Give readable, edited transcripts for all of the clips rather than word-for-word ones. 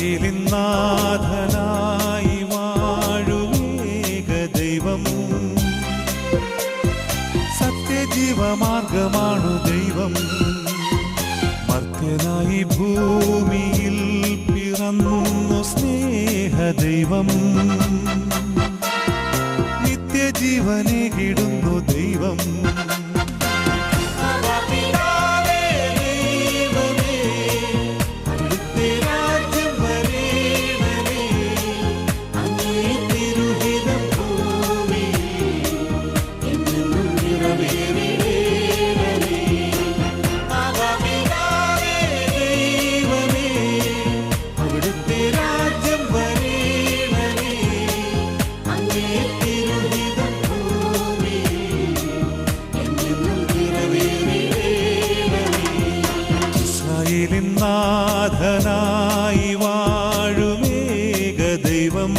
ഇസ്രായേലിൻ നാഥനായി വാഴുമേക ദൈവം, സത്യജീവമാർഗമാണു ദൈവം. മർത്യനായി ഭൂമിയിൽ പിറന്നു സ്നേഹദൈവം, നിത്യജീവനേകിടുന്നു ദൈവം. നാഥനായി വാഴുമേക ദൈവം,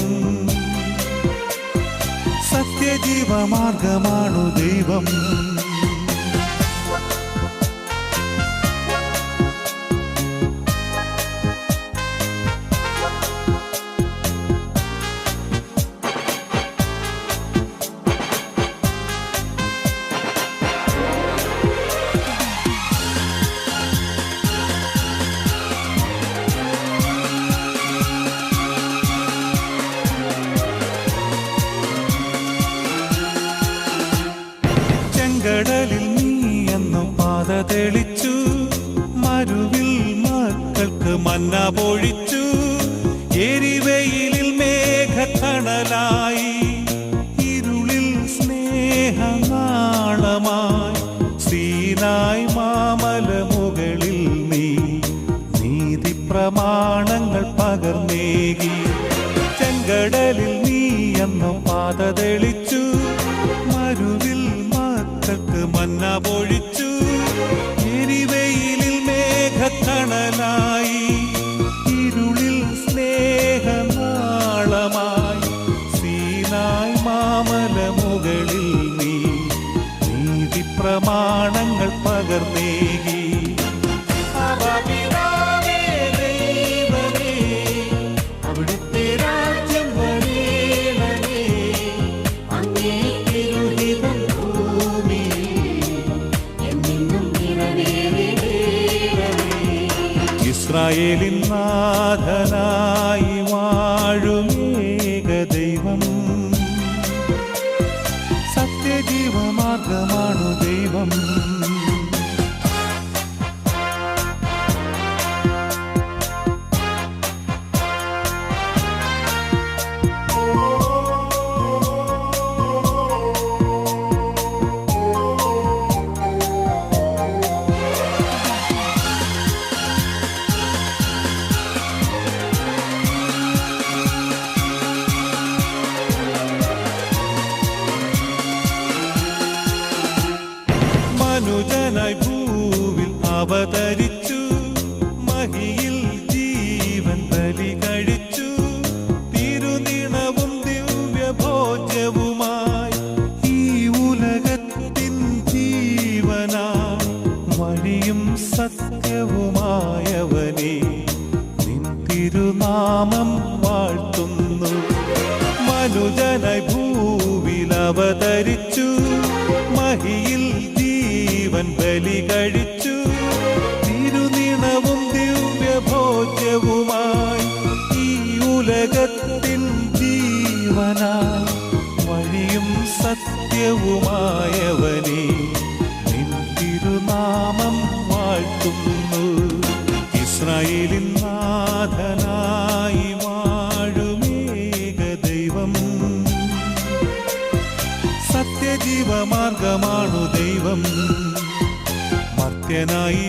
സത്യജീവമാർഗമാണു ദൈവം. കടലിൽ നീ എന്നു പാത തെളിച്ചു, മരുവിൽ മക്കൾക്ക് മന്ന പൊഴിച്ചു. എരിവെയിലിൽ മേഘത്തണലായി, ഇരുളിൽ സ്നേഹനാളമായി. സീനായ് മാമല മുകളിൽ നീ നീതി പ്രമാണങ്ങൾ പകർന്നേകി. ചെങ്കടലിൽ നീ എന്നു പാത തെളിച്ചു, മരുവിൽ മന്ന പൊഴിച്ചു. എരിവെയിലിൽ മേഘത്തണലായി, ഇരുളിൽ സ്നേഹനാളമായി. സീനായ് മാമല മുകളിൽ നീ നീതി പ്രമാണങ്ങൾ പകർന്നേകി. അവിടുത്തെ രാജ്യം വരേണമേ, അങ്ങേ തിരുഹിതം ഇസ്രായേലിൻ നാഥനായി വാഴുമേക ദൈവം, സത്യജീവമാർഗമാണു ദൈവം. മനുജനായി ഭൂവിൽ അവതരിച്ചു, മഹിയിൽ ജീവൻ ബലി കഴിച്ചു. തിരുനിണവും ദിവ്യഭോജ്യവുമായി ഈ ഉലകത്തിൻ ജീവനായി, വഴിയും സത്യവുമായവനെ നിൻ തിരുനാമം വാഴ്ത്തുന്നു. മനുജനായി ഭൂവിൽ അവതരിച്ചു, മഹിയിൽ ജീവൻ ബലി കഴിച്ചു. തിരുനിണവും ദിവ്യഭോജ്യവുമായി ഈ ഉലകത്തിൻ ജീവനായി, വഴിയും സത്യവുമായവനെ നിൻ തിരുനാമം വാഴ്ത്തുന്നു. ഇസ്രായേലിൻ നാഥനായി വാഴുമേക ദൈവം, സത്യജീവമാർഗമാണു ദൈവം. മർത്യനായി